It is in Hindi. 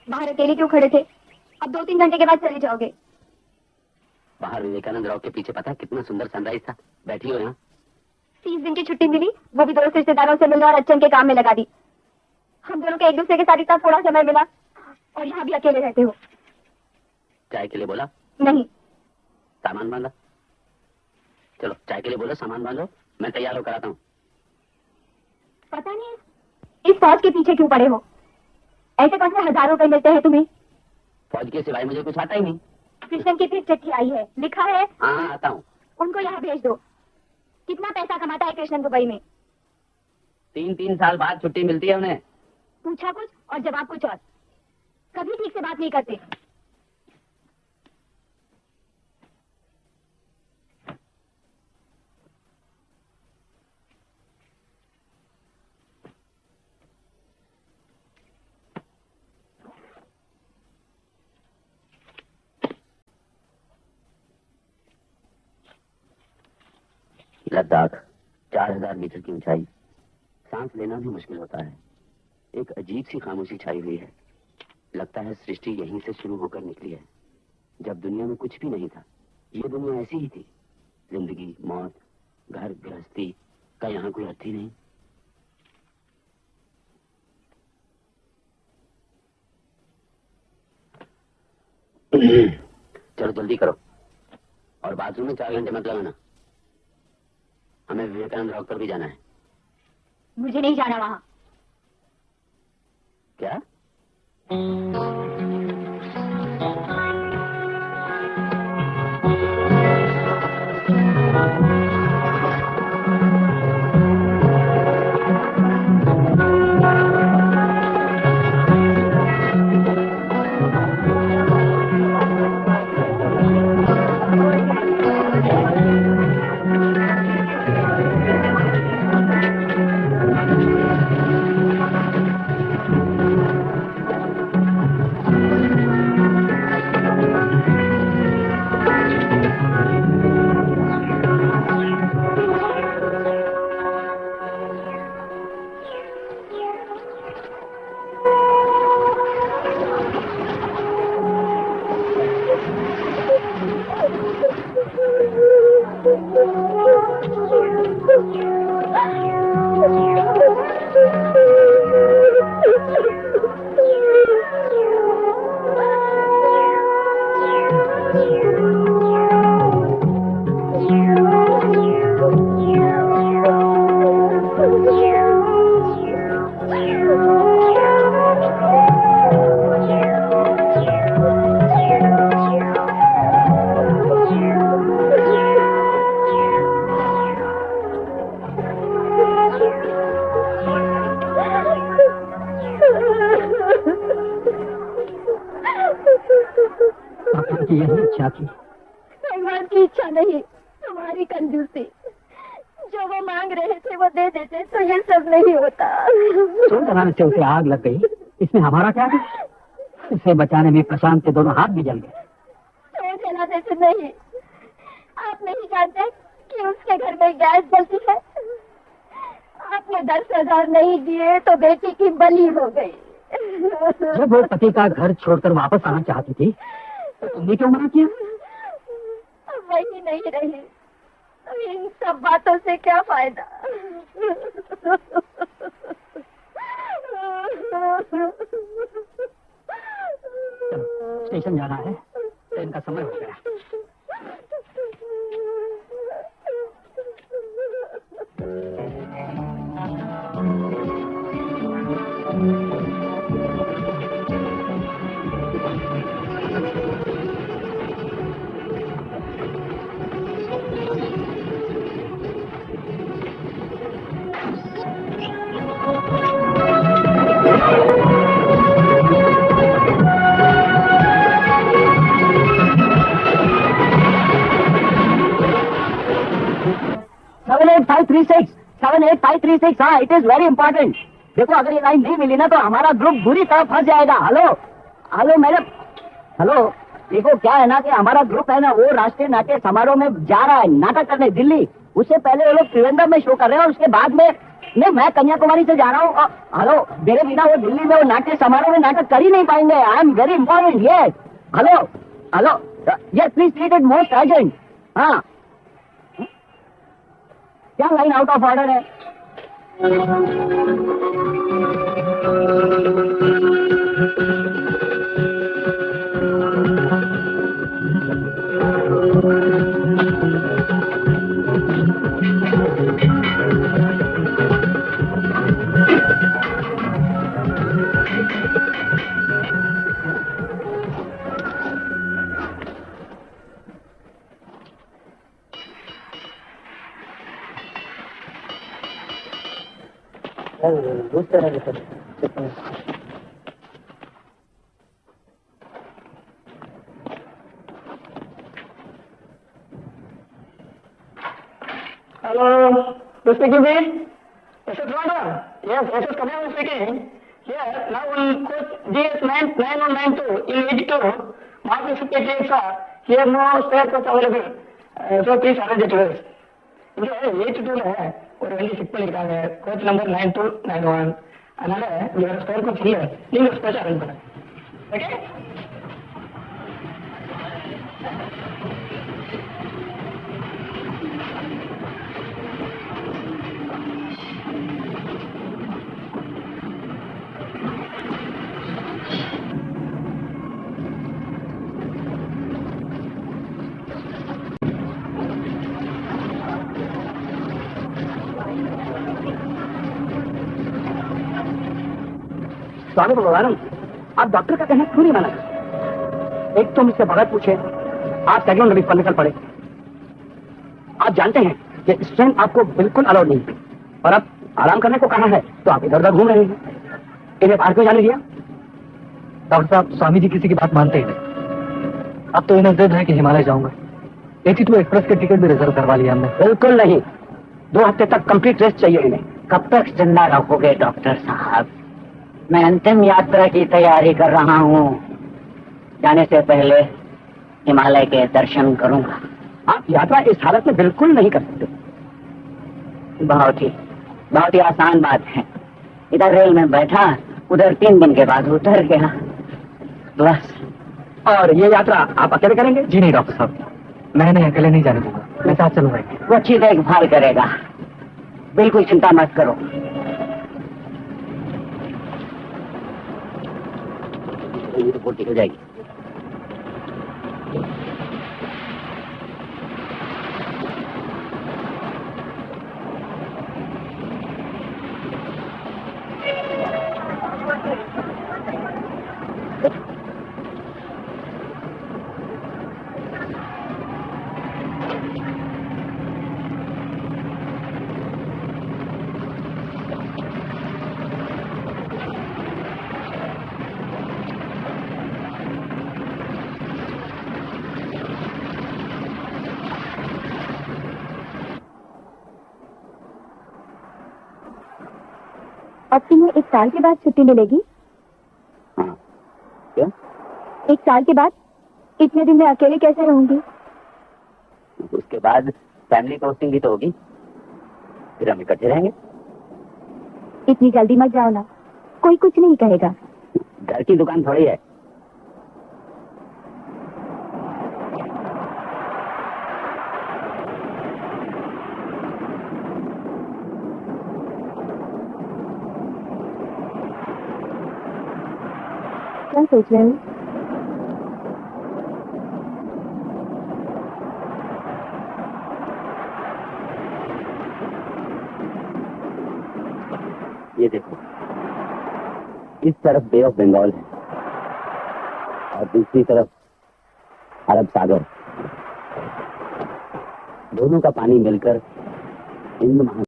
बाहर अकेले क्यों खड़े थे? अब 2-3 घंटे के बाद चले जाओगे। बाहर विवेकानंद राव के पीछे पता है कितना सुंदर सनराइज था। बैठी हो यहाँ। 30 दिन की छुट्टी मिली, वो भी दोस्त रिश्तेदारों से मिलने और अच्छन के काम में लगा दी। हम दोनों के एक दूसरे के साथ इतना थोड़ा समय मिला और यहाँ भी अकेले रहते हो। चाय के लिए बोला? नहीं। सामान बांधा? चलो चाय के लिए बोलो, सामान बांधो, मैं तैयार होकर आता हूँ। पता नहीं इस फौज के पीछे क्यों पड़े हो? ऐसे कौन से हजारों रुपए मिलते हैं तुम्हें? फौज के सिवाय मुझे कुछ आता ही नहीं। कृष्णन की फिर चिट्ठी आई है, लिखा है। हाँ आता हूँ। उनको यहाँ भेज दो। कितना पैसा कमाता है कृष्णन दुबई में? 3-3 साल बाद छुट्टी मिलती है उन्हें। पूछा कुछ और जवाब कुछ और। कभी ठीक से बात नहीं करते। लद्दाख 4000 मीटर की ऊंचाई, सांस लेना भी मुश्किल होता है। एक अजीब सी खामोशी छाई हुई है। लगता है सृष्टि यहीं से शुरू होकर निकली है, जब दुनिया में कुछ भी नहीं था। ये दुनिया ऐसी ही थी। जिंदगी, मौत, घर गृहस्थी का यहाँ कोई अर्थ ही नहीं। चलो जल्दी करो और बाथरूम में 4 घंटे मत लगाना। हमें विवेकानंद रॉक पर भी जाना है। मुझे नहीं जाना वहां। क्या? भगवान की इच्छा नहीं, तुम्हारी कंजूसी। जो वो मांग रहे थे वो दे देते तो ये सब नहीं होता। क्यों जलाने से उसे आग लग गई? इसमें हमारा क्या है? इसे बचाने में प्रशांत के दोनों हाथ भी जल गए। तो जलाने से नहीं, आप नहीं जानते कि उसके घर में गैस जलती है। आपने 10,000 नहीं दिए तो बेटी की बलि हो गई। जब वो पति का घर छोड़कर वापस आना चाहती थी तो तुमने क्यों मना किया? वही नहीं रही, इन सब बातों से क्या फायदा? स्टेशन जाना है, ट्रेन का समय हो गया। हाँ, इट इज वेरी इंपॉर्टेंट। देखो अगर ये लाइन नहीं मिली ना तो हमारा ग्रुप बुरी तरह फंस जाएगा। Hello madam, hello. देखो क्या है ना कि हमारा ग्रुप है ना वो राष्ट्रीय नाट्य समारोह में जा रहा है नाटक करने दिल्ली। उससे पहले वो लोग त्रिवेंद्रम में शो कर रहे हैं और उसके बाद में नहीं, मैं कन्याकुमारी से जा रहा हूँ। हेलो, मेरे बिना वो दिल्ली में वो नाट्य समारोह में नाटक कर ही नहीं पाएंगे। I am very important. Yes, hello hello, yes please treat it most urgent. हाँ, क्या लाइन आउट ऑफ ऑर्डर है? Hello, who's speaking, please? Is it Rada? Yes, this is Kabir speaking. Yes, now on coach GS 9192 in 82, Marcus Petesa, here no spare coach available. So please arrange it with us. இங்கே 82ல ஒரு வண்டி ஃபிட் பண்ணிருக்காங்க, கோச் நம்பர் 9291. அதனால இங்க வேற ஸ்பேர் கோச் இல்ல, நீங்க ஸ்பேஸ் அரேஞ்ச் பண்ணுங்க. ஓகே? स्वामी भगवान, आप डॉक्टर का कहना क्यों नहीं माना? एक तो मुझसे बगैर पूछे आप सेकंड रिलीफ पर निकल पड़े। आप जानते हैं कि स्ट्रेंथ आपको बिल्कुल अलाउड नहीं, और अब आराम करने को कहा है तो आप इधर उधर घूम रहे हैं। इन्हें बाहर क्यों जाने दिया? डॉक्टर साहब, स्वामी जी किसी की बात मानते ही नहीं। अब तो इन्हें जिद है कि हिमालय जाऊंगा। 82 एक्सप्रेस के टिकट भी रिजर्व करवा लिया हमने। बिल्कुल नहीं, 2 हफ्ते तक कंप्लीट रेस्ट चाहिए इन्हें। कब तक जिंदा रखोगे डॉक्टर साहब? मैं अंतिम यात्रा की तैयारी कर रहा हूँ। जाने से पहले हिमालय के दर्शन करूंगा। आप यात्रा इस हालत में बिल्कुल नहीं कर सकते। बहुत ही आसान बात है। इधर रेल में बैठा, उधर 3 दिन के बाद उतर गया, बस। और ये यात्रा आप अकेले करेंगे? जी नहीं डॉक्टर साहब, मैं इन्हें अकेले नहीं जाने दूंगा, मैं साथ चलूंगा। वो अच्छी देखभाल करेगा, बिल्कुल चिंता मत करो। रिपोर्ट निकल जाएगी। अब तुम्हें 1 साल के बाद छुट्टी मिलेगी। हाँ, क्या? 1 साल के बाद? इतने दिन में अकेले कैसे रहूंगी? उसके बाद फैमिली पोस्टिंग भी तो होगी, फिर हम इकट्ठे रहेंगे। इतनी जल्दी मत जाओ ना, कोई कुछ नहीं कहेगा। घर की दुकान थोड़ी है। क्या सोच रहे हो? ये देखो, इस तरफ बे ऑफ बंगाल है और दूसरी तरफ अरब सागर। दोनों का पानी मिलकर हिंद